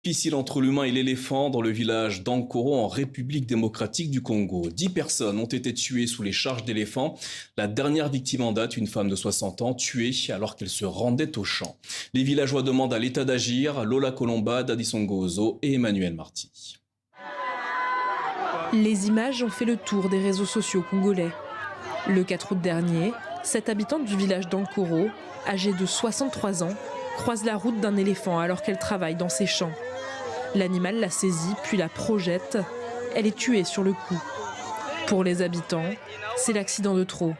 Difficile entre l'humain et l'éléphant dans le village d'Ankoro en République démocratique du Congo. 10 personnes ont été tuées sous les charges d'éléphants. La dernière victime en date, une femme de 60 ans, tuée alors qu'elle se rendait au champ. Les villageois demandent à l'État d'agir. Lola Colomba, Dadi Songozo et Emmanuel Marty. Les images ont fait le tour des réseaux sociaux congolais. Le 4 août dernier, cette habitante du village d'Ankoro, âgée de 63 ans, croise la route d'un éléphant alors qu'elle travaille dans ses champs. L'animal la saisit puis la projette. Elle est tuée sur le coup. Pour les habitants, c'est l'accident de trop.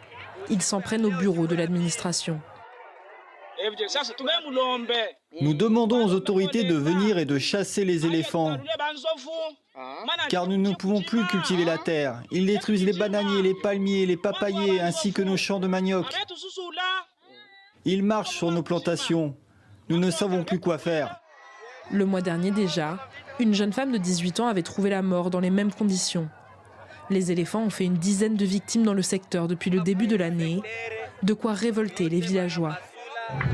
Ils s'en prennent au bureau de l'administration. Nous demandons aux autorités de venir et de chasser les éléphants, car nous ne pouvons plus cultiver la terre. Ils détruisent les bananiers, les palmiers, les papayers, ainsi que nos champs de manioc. Ils marchent sur nos plantations. Nous ne savons plus quoi faire. Le mois dernier déjà, une jeune femme de 18 ans avait trouvé la mort dans les mêmes conditions. Les éléphants ont fait une dizaine de victimes dans le secteur depuis le début de l'année, de quoi révolter les villageois.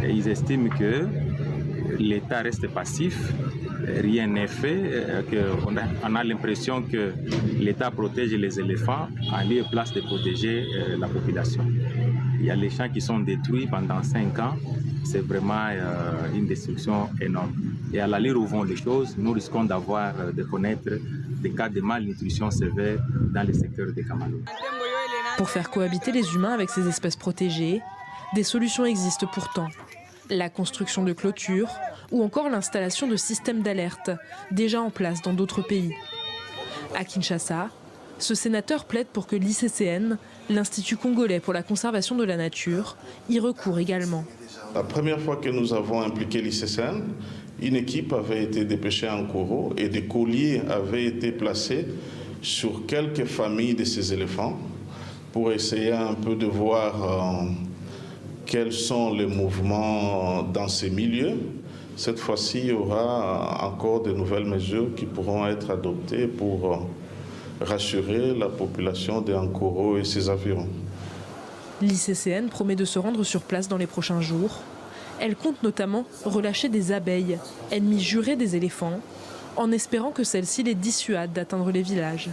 Ils estiment que l'État reste passif, rien n'est fait, on a l'impression que l'État protège les éléphants en lieu et place de protéger la population. Il y a les champs qui sont détruits pendant 5 ans, c'est vraiment une destruction énorme. Et à l'allure où vont les choses, nous risquons de connaître des cas de malnutrition sévère dans le secteur de Kamalo. Pour faire cohabiter les humains avec ces espèces protégées, des solutions existent pourtant. La construction de clôtures ou encore l'installation de systèmes d'alerte, déjà en place dans d'autres pays. À Kinshasa, ce sénateur plaide pour que l'ICCN, l'Institut congolais pour la conservation de la nature, y recourt également. La première fois que nous avons impliqué l'ICCN, une équipe avait été dépêchée à Ankoro et des colliers avaient été placés sur quelques familles de ces éléphants pour essayer un peu de voir quels sont les mouvements dans ces milieux. Cette fois-ci, il y aura encore de nouvelles mesures qui pourront être adoptées pour rassurer la population d'Ankoro et ses environs. L'ICCN promet de se rendre sur place dans les prochains jours. Elle compte notamment relâcher des abeilles, ennemies jurées des éléphants, en espérant que celles-ci les dissuadent d'atteindre les villages.